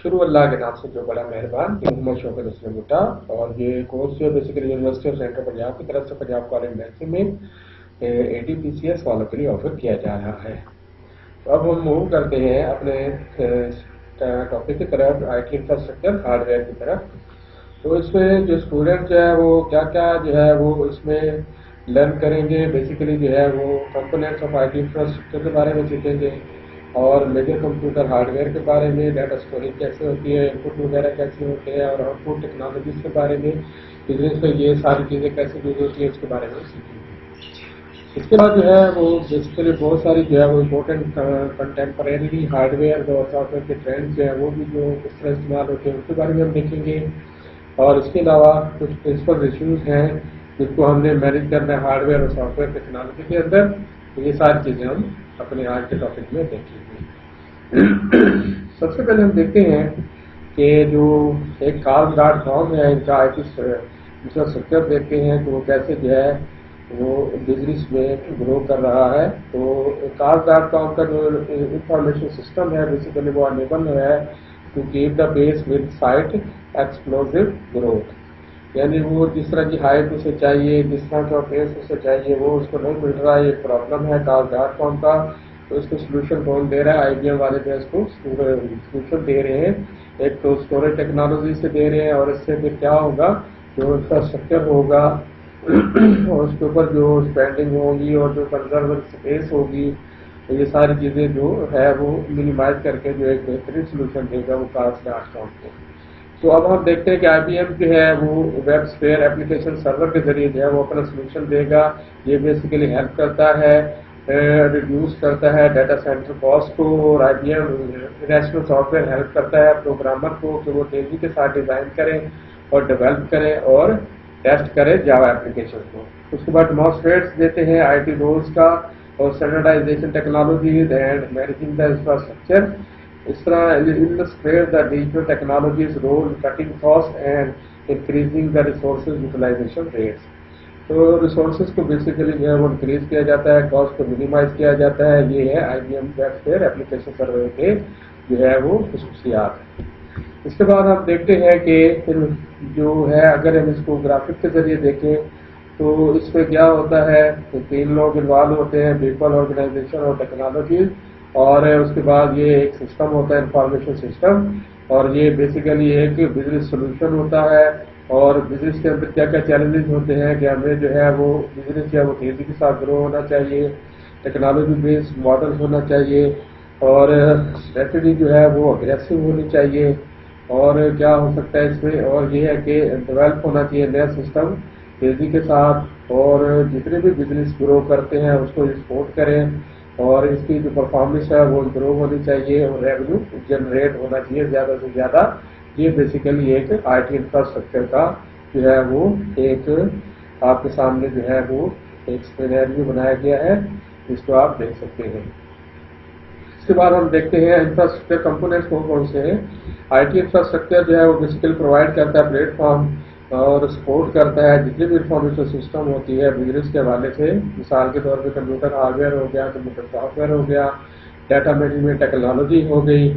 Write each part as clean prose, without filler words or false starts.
شروع اللہ کے نام سے جو بڑا مہربان کہ محمد شوکت اسلم بٹا، اور یہ کورس جو basically university of central Punjab کی طرف سے پنجاب کالج میسی میں ATPCS والوں کے لیے آفر کیا جا رہا ہے۔ تو اب ہم موو کرتے ہیں اپنے ٹاپک کی طرف، IT انفراسٹرکچر ہارڈ ویئر کی طرف۔ تو اس میں جو اسٹوڈنٹ جو ہے وہ کیا کیا جو ہے وہ اس میں لرن کریں گے، بیسیکلی جو ہے وہ کمپوننٹس آف IT انفراسٹرکچر کے بارے میں سیکھیں گے، اور میجر کمپیوٹر ہارڈ ویئر کے بارے میں، ڈیٹا اسٹوریج کیسے ہوتی ہے، انپٹ وغیرہ کیسے ہوتے ہیں، اور آؤٹ پٹ ٹیکنالوجیز کے بارے میں، بزنس میں یہ ساری چیزیں کیسے یوز ہوتی ہیں اس کے بارے میں سیکھیں گے۔ اس کے بعد جو ہے وہ بیسیکلی بہت ساری جو ہے وہ امپورٹنٹ کنٹمپریری ہارڈ ویئر اور سافٹ ویئر کے ٹرینڈس جو ہیں وہ بھی جو کس طرح استعمال ہوتے ہیں اس کے بارے میں ہم دیکھیں گے، اور اس کے علاوہ کچھ پرنسپل ایشوز ہیں جس کو ہم نے مینیج کرنا ہے ہارڈ ویئر اور سافٹ ویئر ٹیکنالوجی کے اندر۔ تو یہ ساری چیزیں ہم اپنے آج کے ٹاپک میں دیکھیں گے۔ سب سے پہلے ہم دیکھتے ہیں کہ جو ایک Cars.com ہے، ان کا IT انفراسٹرکچر دیکھتے ہیں کہ وہ کیسے جو ہے وہ بزنس میں گرو کر رہا ہے۔ تو Cars.com کا جو انفارمیشن سسٹم ہے بیسیکلی وہ انیبل ہے to keep the pace with site explosive growth, یعنی وہ جس طرح کی ہائٹ اسے چاہیے، جس طرح کا پیس اسے چاہیے وہ اس کو نہیں مل رہا ہے، یہ پرابلم ہے Cars.com کا۔ تو اس کو سولوشن کون دے رہا ہے؟ IBM والے جو اس کو سولوشن دے رہے ہیں، ایک تو اسٹوریج ٹیکنالوجی سے دے رہے ہیں، اور اس سے پھر کیا ہوگا، جو انفراسٹرکچر ہوگا اور اس کے اوپر جو اسپینڈنگ ہوگی اور جو کنزرو اسپیس ہوگی، یہ ساری چیزیں جو ہے وہ منیمائز کر کے جو ایک بہترین سولوشن دے گا وہ Cars.com کو۔ تو اب ہم دیکھتے ہیں کہ IBM جو ہے وہ ویب اسپیئر ایپلیکیشن سرور کے ذریعے جو ہے وہ اپنا سولوشن دے گا۔ یہ بیسیکلی ہیلپ کرتا ہے، ریڈیوس کرتا ہے ڈیٹا سینٹر کاسٹ کو، اور IBM national soft where help کرتا ہے پروگرامر کو کہ وہ تیزی کے ساتھ ڈیزائن کریں اور ڈیولپ کریں اور ٹیسٹ کریں جاوا ایپلیکیشن کو۔ اس کے بعد ڈیمانسٹریٹس دیتے ہیں IT رولز کا اور standardization technologies and managing the infrastructure. اس طرح illustrate the digital technologies role in cutting costs and increasing the resources utilization rates۔ تو ریسورسز کو بیسیکلی جو ہے وہ انکریز کیا جاتا ہے، کاسٹ کو منیمائز کیا جاتا ہے۔ یہ ہے IBM ویب اسپیئر ایپلیکیشن سرور کے جو ہے وہ خصوصیات۔ اس کے بعد ہم دیکھتے ہیں کہ پھر جو ہے اگر ہم اس کو گرافک کے ذریعے دیکھیں تو اس میں کیا ہوتا ہے کہ 3 لوگ انوالو ہوتے ہیں، پیپل، آرگنائزیشن اور ٹیکنالوجیز، اور اس کے بعد یہ ایک سسٹم ہوتا ہے انفارمیشن سسٹم، اور یہ بیسیکلی ایک بزنس سولوشن ہوتا ہے۔ اور بزنس کے اندر کیا کیا چیلنجز ہوتے ہیں کہ ہمیں جو ہے وہ بزنس جو ہے وہ تیزی کے ساتھ گرو ہونا چاہیے، ٹیکنالوجی بیسڈ ماڈل ہونا چاہیے، اور اسٹریٹجی جو ہے وہ اگریسو ہونی چاہیے، اور کیا ہو سکتا ہے اس میں، اور یہ ہے کہ ڈیولپ ہونا چاہیے نیا سسٹم تیزی کے ساتھ، اور جتنے بھی بزنس گرو کرتے ہیں اس کو سپورٹ کریں، اور اس کی جو پرفارمنس ہے وہ امپروو ہونی چاہیے، اور ریونیو جنریٹ ہونا چاہیے زیادہ سے زیادہ۔ یہ بیسیکلی ایک IT انفراسٹرکچر کا جو ہے وہ ایک آپ کے سامنے جو ہے وہ ایک سینیریو بنایا گیا ہے جس کو آپ دیکھ سکتے ہیں۔ اس کے بعد ہم دیکھتے ہیں انفراسٹرکچر کمپوننٹس کون سے ہیں۔ IT انفراسٹرکچر جو ہے وہ بیسیکلی پرووائڈ کرتا ہے پلیٹ فارم اور سپورٹ کرتا ہے جتنی بھی انفارمیشن سسٹم ہوتی ہے بزنس کے حوالے سے، مثال کے طور پہ کمپیوٹر ہارڈ ویئر ہو گیا، کمپیوٹر سافٹ ویئر ہو گیا، ڈیٹا مینجمنٹ ٹیکنالوجی ہو گئی۔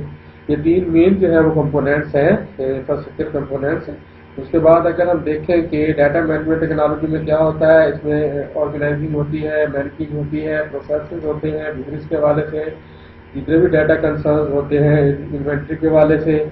یہ 3 مین جو ہے وہ کمپوننٹس ہیں انفراسٹرکچر کمپوننٹس۔ اس کے بعد اگر ہم دیکھیں کہ ڈیٹا مینجمنٹ ٹیکنالوجی میں کیا ہوتا ہے، اس میں آرگنائزنگ ہوتی ہے، مینیجنگ ہوتی ہے، پروسیسز ہوتے ہیں بزنس کے حوالے سے، جتنے بھی ڈیٹا کنسرنز ہوتے ہیں انوینٹری کے حوالے سے،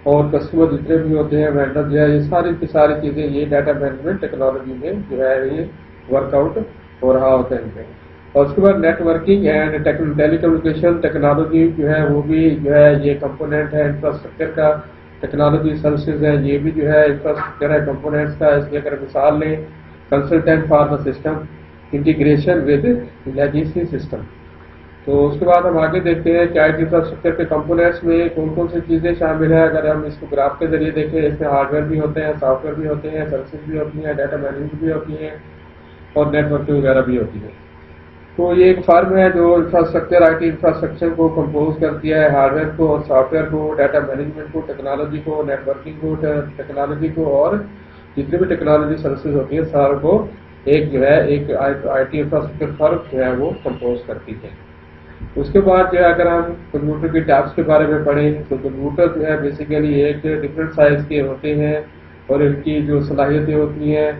اور کسٹمر جتنے بھی ہوتے ہیں وینڈر جو ہے، یہ ساری کی ساری چیزیں یہ ڈیٹا مینجمنٹ ٹیکنالوجی میں جو ہے یہ ورک آؤٹ ہو رہا ہوتا ہے ان میں۔ اور اس کے بعد networking and telecommunication technology جو ہے وہ بھی جو ہے یہ کمپوننٹ ہے انفراسٹرکچر کا۔ ٹیکنالوجی سروسز ہیں، یہ بھی جو ہے انفراسٹرکچر ہے کمپوننٹس کا۔ اس کی اگر مثال لیں consultant for the system integration with legacy system. تو اس کے بعد ہم آگے دیکھتے ہیں کہ IT انفراسٹرکچر کے کمپوننٹس میں کون کون سی چیزیں شامل ہیں۔ اگر ہم اس کو گراف کے ذریعے دیکھیں، اس میں ہارڈ ویئر بھی ہوتے ہیں، سافٹ ویئر بھی ہوتے ہیں، سروسز بھی ہوتی ہیں، ڈیٹا مینجمنٹ بھی ہوتی ہیں، اور نیٹ ورکنگ وغیرہ بھی ہوتی ہے۔ تو یہ ایک فرم ہے جو انفراسٹرکچر IT انفراسٹرکچر کو کمپوز کرتی ہے، ہارڈ ویئر کو اور سافٹ ویئر کو، ڈیٹا مینجمنٹ کو، ٹیکنالوجی کو، نیٹ ورکنگ کو، ٹیکنالوجی کو، اور جتنی بھی ٹیکنالوجی سروسز ہوتی ہیں ساروں کو ایک جو ہے ایک IT انفراسٹرکچر فرم جو ہے وہ کمپوز کرتی ہے۔ اس کے بعد جو ہے اگر ہم کمپیوٹر کی ٹائپس کے بارے میں پڑھیں تو کمپیوٹر جو ہے بیسیکلی ایک ڈفرینٹ سائز کے ہوتے ہیں اور ان کی جو صلاحیتیں ہوتی ہیں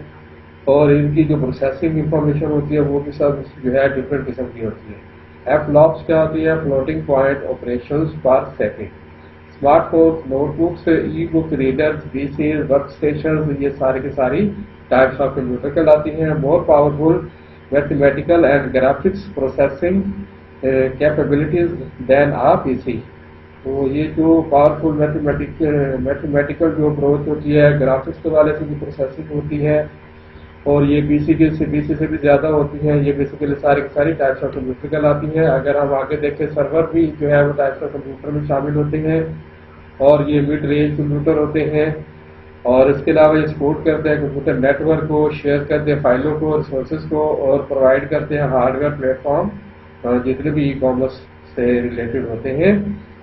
اور ان کی جو پروسیسنگ انفارمیشن ہوتی ہے وہ بھی سب جو ہے ڈفرینٹ قسم کی ہوتی ہے۔ ایف لوپس کیا ہوتی ہے؟ فلوٹنگ پوائنٹ آپریشنز پر second. Smart phone, note books, e book readers, P Cs, work stations, یہ ساری کی ساری ٹائپس آف کمپیوٹر کہلاتی ہیں۔ More powerful mathematical and graphics processing capabilities than a PC سی۔ تو یہ جو پاورفل میتھمیٹیکل جو اپروچ ہوتی ہے، گرافکس کے والے سے بھی پروسیسنگ ہوتی ہے اور یہ پی سی سے بھی زیادہ ہوتی ہیں، یہ بیسیکلی ساری کی ساری ٹائپس آف کمپیوٹر کہلاتی ہیں۔ اگر ہم آگے دیکھیں سرور بھی جو ہے وہ ٹائپس آف کمپیوٹر میں شامل ہوتے ہیں اور یہ مڈ رینج کمپیوٹر ہوتے ہیں اور اس کے علاوہ یہ سپورٹ کرتے ہیں کمپیوٹر نیٹ ورک کو، شیئر کرتے ہیں فائلوں کو، ریسورسز کو اور پرووائڈ کرتے ہیں ہارڈ ویئر پلیٹ فارم جتنے بھی ای کامرس سے ریلیٹڈ ہوتے ہیں۔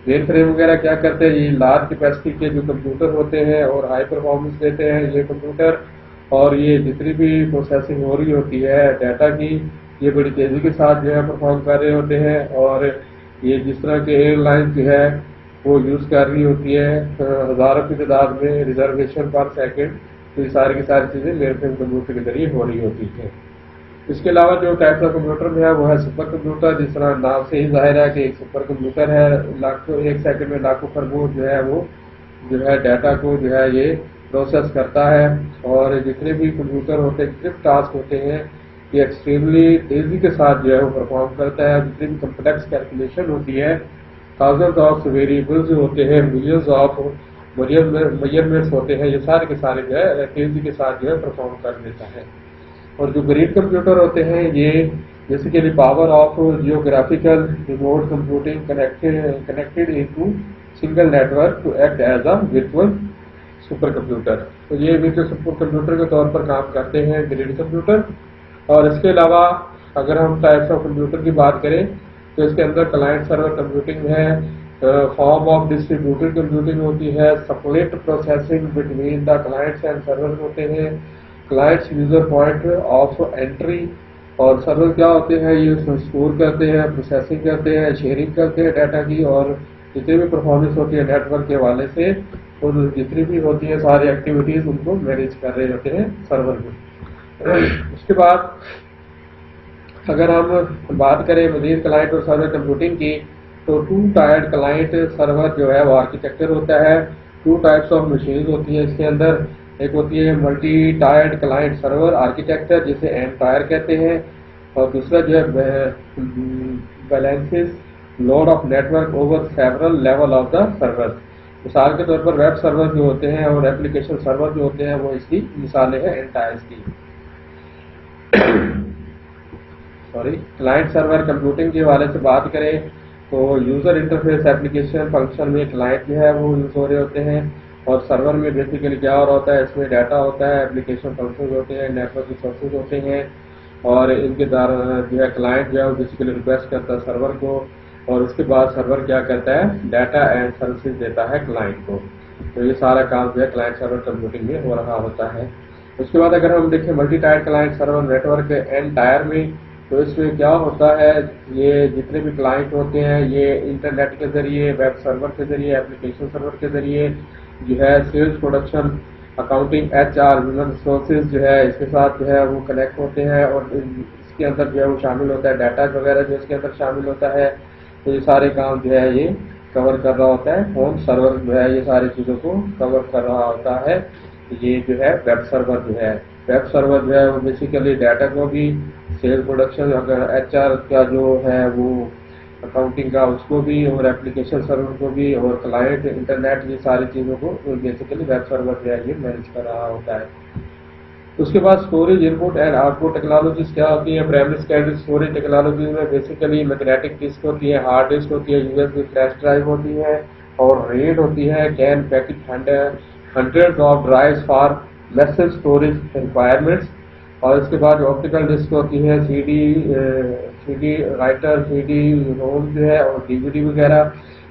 مین فریم وغیرہ کیا کرتے ہیں؟ یہ لارج کیپیسٹی کے جو کمپیوٹر ہوتے ہیں اور ہائی پرفارمنس دیتے ہیں یہ کمپیوٹر، اور یہ جتنی بھی پروسیسنگ ہو رہی ہوتی ہے ڈیٹا کی یہ بڑی تیزی کے ساتھ جو ہے پرفارم کر رہے ہوتے ہیں، اور یہ جس طرح کے ایئر لائن جو ہے وہ یوز کر رہی ہوتی ہے ہزاروں کی تعداد میں ریزرویشن پر سیکنڈ، تو یہ ساری کی ساری چیزیں مین فریم کمپیوٹر کے ذریعے ہو رہی ہوتی ہیں۔ اس کے علاوہ جو ٹائپس آف کمپیوٹر میں ہے وہ ہے سپر کمپیوٹر، جس طرح نام سے ہی ظاہر ہے کہ ایک سپر کمپیوٹر ہے، ایک سیکنڈ میں لاکھوں خربوں جو ہے وہ جو ہے ڈیٹا کو جو ہے یہ پروسیس کرتا ہے، اور جتنے بھی کمپیوٹر ہوتے ہیں، جتنے ٹاسک ہوتے ہیں یہ ایکسٹریملی تیزی کے ساتھ جو ہے وہ پرفارم کرتا ہے۔ جتنی بھی کمپلیکس کیلکولیشن ہوتی ہے، تھاؤزنڈ آف ویریبلز ہوتے ہیں، ملینز آف میجرمنٹس ہوتے ہیں، یہ سارے کے سارے جو ہے تیزی کے ساتھ جو ہے پرفارم کر دیتا ہے۔ اور جو گرین کمپیوٹر ہوتے ہیں یہ basically power of geographical remote computing connected into single network to act as a virtual super computer. تو یہ ورچوئل سپر کمپیوٹر کے طور پر کام کرتے ہیں گرین کمپیوٹر۔ اور اس کے علاوہ اگر ہم ٹائپس آف کمپیوٹر کی بات کریں تو اس کے اندر کلائنٹ سرور کمپیوٹنگ ہے، فارم آف ڈسٹریبیوٹڈ کمپیوٹنگ ہوتی ہے، split processing between the clients and server ہوتے ہیں، clients user point of entry, اور سرور کیا ہوتے ہیں؟ یہ اس میں اسٹور کرتے ہیں، پروسیسنگ کرتے ہیں، شیئرنگ کرتے ہیں ڈیٹا کی، اور جتنی بھی پرفارمنس ہوتی ہے نیٹ ورک کے حوالے سے اور جتنی بھی ہوتی ہیں ساری ایکٹیویٹیز ان کو مینیج کر رہے ہوتے ہیں سرور میں۔ اس کے بعد اگر ہم بات کریں مزید کلائنٹ اور سرور کمپیوٹنگ کی تو ٹو ٹائرڈ کلائنٹ سرور جو ہے وہ آرکیٹیکچر ہوتا ہے۔ ٹو ٹائپس آف مشینز ہوتی ہیں اس کے اندر، ایک ہوتی ہے multi tiered client server architecture جسے این ٹائر کہتے ہیں، اور دوسرا جو ہے balances load of network over several level of the server. مثال کے طور پر ویب سرور جو ہوتے ہیں اور ایپلیکیشن سرور جو ہوتے ہیں وہ اس کی مثالیں ہیں این ٹائرز کی۔ کلائنٹ سرور کمپیوٹنگ کے حوالے سے بات کریں تو یوزر انٹرفیس ایپلیکیشن فنکشن میں کلائنٹ جو ہے وہ یوز ہو رہے ہوتے ہیں، اور سرور میں بیسیکلی کیا ہو رہا ہوتا ہے؟ اس میں ڈیٹا ہوتا ہے، ایپلیکیشن فنکشن ہوتے ہیں، نیٹ ورک ریسورسز ہوتے ہیں، اور ان کے جو ہے کلائنٹ جو ہے وہ بیسیکلی ریکویسٹ کرتا ہے سرور کو، اور اس کے بعد سرور کیا کرتا ہے؟ ڈیٹا اینڈ سروسز دیتا ہے کلائنٹ کو۔ تو یہ سارا کام جو ہے کلائنٹ سرور کمپیوٹنگ میں ہو رہا ہوتا ہے۔ اس کے بعد اگر ہم دیکھیں multi tier client server network N tier میں، تو اس میں کیا ہوتا ہے؟ یہ جتنے بھی کلائنٹ ہوتے ہیں یہ انٹرنیٹ کے ذریعے، ویب سرور کے ذریعے، ایپلیکیشن سرور کے ذریعے جو ہے sales production, accounting, H R, human resources جو ہے اس کے ساتھ جو ہے وہ کنیکٹ ہوتے ہیں، اور اس کے اندر جو ہے وہ شامل ہوتا ہے ڈیٹا وغیرہ جو اس کے اندر شامل ہوتا ہے۔ تو یہ سارے کام جو ہے یہ کور کر رہا ہوتا ہے ہوم سرور جو ہے، یہ ساری چیزوں کو کور کر رہا ہوتا ہے۔ یہ جو ہے ویب سرور جو ہے، ویب سرور جو ہے وہ بیسیکلی ڈیٹا کو بھی، سیل پروڈکشن، اگر ایچ آر کا جو ہے وہ اکاؤنٹنگ کا اس کو بھی، اور ایپلیکیشن سرور کو بھی، اور کلائنٹ انٹرنیٹ، یہ ساری چیزوں کو بیسیکلی ویب سرور جو ہے یہ مینیج کر رہا ہوتا ہے۔ اس کے بعد storage input and output technologies کیا ہوتی ہیں؟ پرائمری سیکنڈری اسٹوریج ٹیکنالوجیز میں بیسیکلی میگنیٹک ڈسک ہوتی ہے، ہارڈ ڈسک ہوتی ہے، U S B flash drive ہوتی ہے، اور ریڈ ہوتی ہے، can package hundred of drives for message storage requirements, اور اس کے بعد آپٹیکل ڈسک ہوتی ہے، C D writer, C D ROM جو ہے، اور ڈی وی ڈی وغیرہ،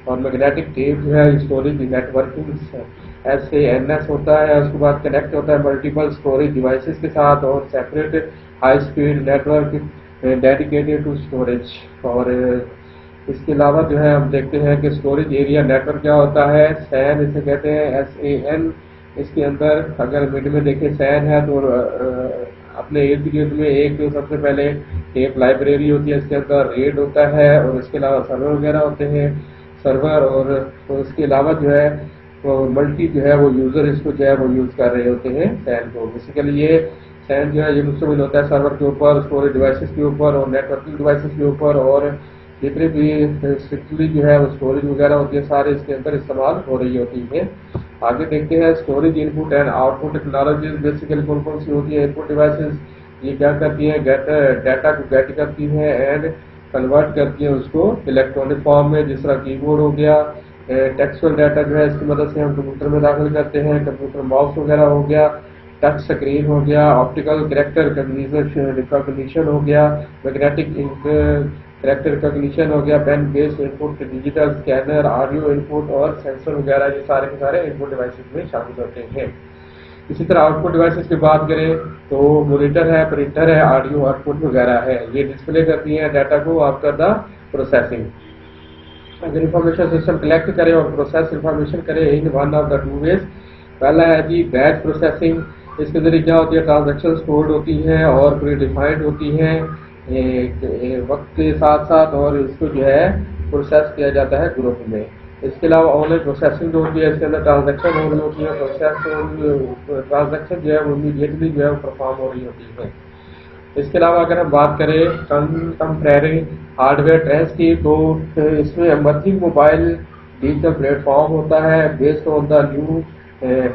اور میگنیٹک ٹیپ جو ہے storage networking S A N S ہوتا ہے۔ اس کے بعد کنیکٹ ہوتا ہے ملٹیپل اسٹوریج ڈیوائسز کے ساتھ، اور separate high speed network dedicated to storage, اور اس کے علاوہ جو ہے ہم دیکھتے ہیں کہ اسٹوریج ایریا نیٹورک کیا ہوتا ہے، سین اسے کہتے ہیں، SAN۔ اس کے اندر اگر مڈ میں دیکھیں سین ہے تو اپنے ارد گرد میں ایک جو سب سے پہلے ایک لائبریری ہوتی ہے، اس کے اندر ریڈ ہوتا ہے، اور اس کے علاوہ سرور وغیرہ ہوتے ہیں، سرور، اور اس کے علاوہ جو ہے ملٹی جو ہے وہ یوزر اس کو جو ہے وہ یوز کر رہے ہوتے ہیں سین کو۔ بیسیکلی یہ سین جو ہے یہ مشتمل ہوتا ہے سرور کے اوپر، اسٹوریج ڈیوائسز کے اوپر، اور نیٹورکنگ ڈیوائسز کے اوپر، اور جتنے بھی اسٹرکٹلی جو ہے وہ اسٹوریج وغیرہ ہوتی ہے سارے اس کے اندر استعمال ہو رہی ہوتی ہیں۔ آگے دیکھتے ہیں storage input and output technologies, basically کون کون سی ہوتی ہے انپٹ ڈیوائسز، یہ کیا کرتی ہیں، ڈیٹا کو گیٹ کرتی ہیں اینڈ کنورٹ کرتی ہیں اس کو الیکٹرانک فارم میں، جس طرح کی بورڈ ہو گیا، ٹیکسچوئل ڈیٹا جو ہے اس کی مدد سے ہم کمپیوٹر میں داخل کرتے ہیں، کمپیوٹر ماؤس وغیرہ ہو گیا، ٹچ اسکرین ہو گیا، آپٹیکل کریکٹر ریکگنیشن ہو گیا، میگنیٹک کریکٹر ریکگنیشن ہو گیا، pen base input, digital scanner, audio input اور سینسر وغیرہ، یہ سارے کے سارے انپٹ ڈیوائسز میں شامل ہوتے ہیں۔ اسی طرح آؤٹ پٹ ڈیوائسز کی بات کریں تو مانیٹر ہے، پرنٹر ہے، آڈیو آؤٹ پٹ وغیرہ ہے، یہ ڈسپلے کرتی ہیں ڈیٹا کو آفٹر دا پروسیسنگ۔ اگر انفارمیشن سسٹم کلیکٹ کرے اور پروسیس انفارمیشن کرے in one of the two ways, پہلا ہے جی بیچ پروسیسنگ، اس کے ذریعے کیا ہوتی ہے، ٹرانزیکشن اسٹورڈ ہوتی ہیں اور پری ڈیفائنڈ ہوتی ہیں وقت کے ساتھ ساتھ، اور اس کو جو ہے پروسیس کیا جاتا ہے گروپ میں۔ اس کے علاوہ آن لائن پروسیسنگ جو ہوتی ہے اس کے اندر ٹرانزیکشن ہو رہی ہوتی ہے، ٹرانزیکشن جو ہے وہ امیڈیٹلی جو ہے وہ پرفارم ہو رہی ہوتی ہے۔ اس کے علاوہ اگر ہم بات کریں کنٹمپریری ہارڈ ویئر ٹرینڈز کی، تو اس میں emerging mobile digital platform ہوتا ہے based on the new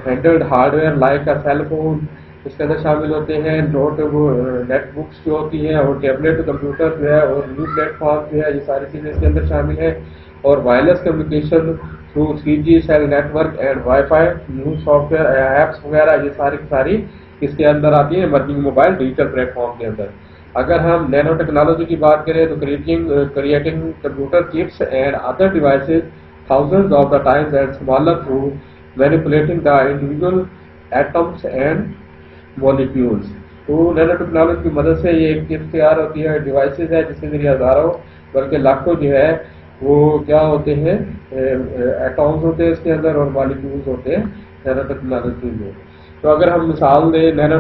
handheld hardware like a cell phone, اس کے اندر شامل ہوتے ہیں نیٹ بکس جو ہوتی ہیں، اور ٹیبلٹ کمپیوٹر جو ہے، اور نیو پلیٹ فارم جو ہے، یہ ساری چیزیں اس کے اندر شامل ہیں، اور wireless communication through 3G cell network and wifi, new software apps وغیرہ، یہ ساری کی ساری اس کے اندر آتی ہے emerging mobile digital plate form کے اندر۔ اگر ہم نینو ٹیکنالوجی کی بات کریں تو creating computer chips and other devices thousands of the times and smaller through manipulating the individual atoms and molecules۔ تو نینو ٹیکنالوجی کی مدد سے یہ ایک چپ تیار ہوتی ہے، ڈیوائسز ہے جس کے ذریعے ہزاروں بلکہ لاکھوں جو ہے وہ کیا ہوتے ہیں، ایٹمز ہوتے ہیں اس کے اندر، اور مالیکیولز ہوتے ہیں نینو ٹیکنالوجی میں۔ تو اگر ہم مثال دیں نینو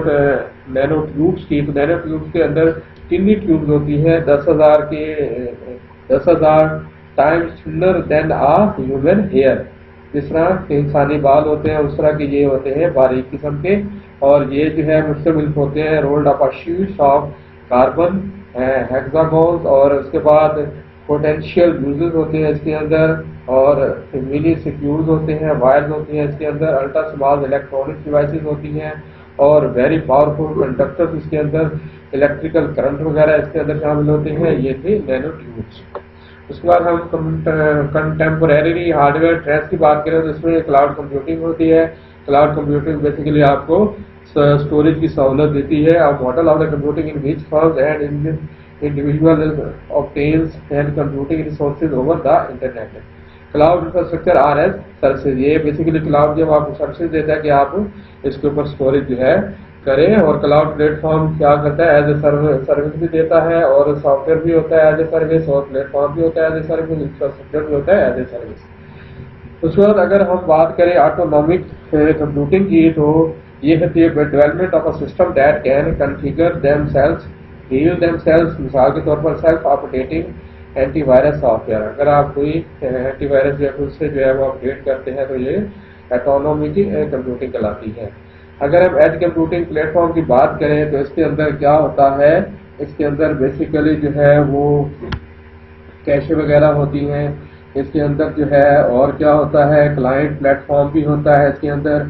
ٹیوبس کی، تو نینو ٹیوبس کے اندر ٹنی ٹیوبز ہوتی ہیں 10,000 ٹائمز تھنر دین آ ہیومن ہیئر، جس طرح کے انسانی بال ہوتے ہیں اس طرح کے یہ ہوتے ہیں باریک قسم کے، اور یہ جو ہے مشتمل ہوتے ہیں rolled up sheets of carbon hexagons, اور اس کے بعد پوٹینشیل یوزز ہوتے ہیں اس کے اندر، اور منی سیکیورز ہوتے ہیں، وائرز ہوتی ہیں اس کے اندر، الٹرا اسمال الیکٹرانک ڈیوائسز ہوتی ہیں، اور ویری پاورفل کنڈکٹرز اس کے اندر، الیکٹریکل کرنٹ وغیرہ اس کے اندر شامل ہوتے ہیں، یہ تھی نینو ٹیوبس۔ اس کے بعد ہم کنٹمپریری ہارڈ ویئر ٹرینڈز کی بات کریں تو اس میں کلاؤڈ کمپیوٹنگ ہوتی ہے۔ کلاؤڈ کمپیوٹنگ بیسیکلی آپ کو اسٹوریج کی سہولت دیتی ہے، اور model of the computing in which firms and individual obtains and computing resources over the internet۔ Cloud infrastructure RS services, یہ بیسیکلی کلاؤڈ جب آپ کو سروسز دیتا ہے کہ آپ اس کے اوپر اسٹوریج جو ہے کریں، اور کلاؤڈ پلیٹ فارم کیا کرتا ہے، ایز اے سروس بھی دیتا ہے، اور سافٹ ویئر بھی ہوتا ہے ایز اے سروس، اور پلیٹ فارم بھی ہوتا ہے ایز اے سروس، انفراسٹرکچر بھی ہوتا ہے ایز اے سروس۔ اس کے بعد اگر ہم بات کریں آٹونومک کمپیوٹنگ کی، تو یہ ہوتی ہے development of a system that can configure themselves heal themselves, مثال کے طور پر self updating anti virus software, اگر آپ کوئی اینٹی وائرس یا خود سے جو ہے وہ اپڈیٹ کرتے ہیں تو یہ آٹونومک کمپیوٹنگ کہلاتی ہے۔ اگر ہم ایج کمپیوٹنگ پلیٹ فارم کی بات کریں تو اس کے اندر کیا ہوتا ہے، اس کے اندر بیسیکلی جو ہے وہ کیشے وغیرہ ہوتی ہیں اس کے اندر جو ہے، اور کیا ہوتا ہے کلائنٹ پلیٹ فارم بھی ہوتا ہے اس کے اندر،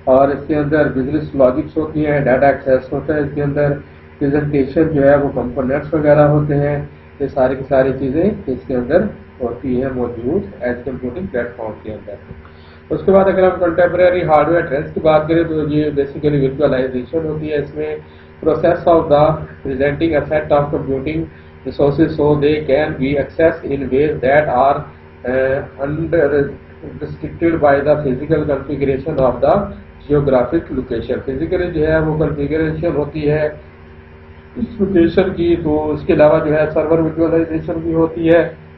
اور اس کے اندر بزنس لاجکس ہوتی ہیں، ڈیٹا ایکسیس ہوتا ہے اس کے اندر، پریزنٹیشن جو ہے وہ کمپوننٹس وغیرہ ہوتے ہیں، یہ ساری کی ساری چیزیں اس کے اندر ہوتی ہیں موجود ایج کمپیوٹنگ پلیٹ فارم کے اندر۔ اس کے بعد اگر ہم کنٹمپریری ہارڈ ویئر ٹرینڈز کی بات کریں تو یہ بیسیکلی ورچوئلائزیشن ہوتی ہے، اس میں process of the presenting a set of computing resources so they can be accessed in ways that are unrestricted by the physical configuration of the geographic location۔ Physically جو ہے وہ کنفیگریشن ہوتی ہے اس location کی، تو اس کے علاوہ جو ہے سرور ویژوائلائزیشن بھی ہوتی ہے،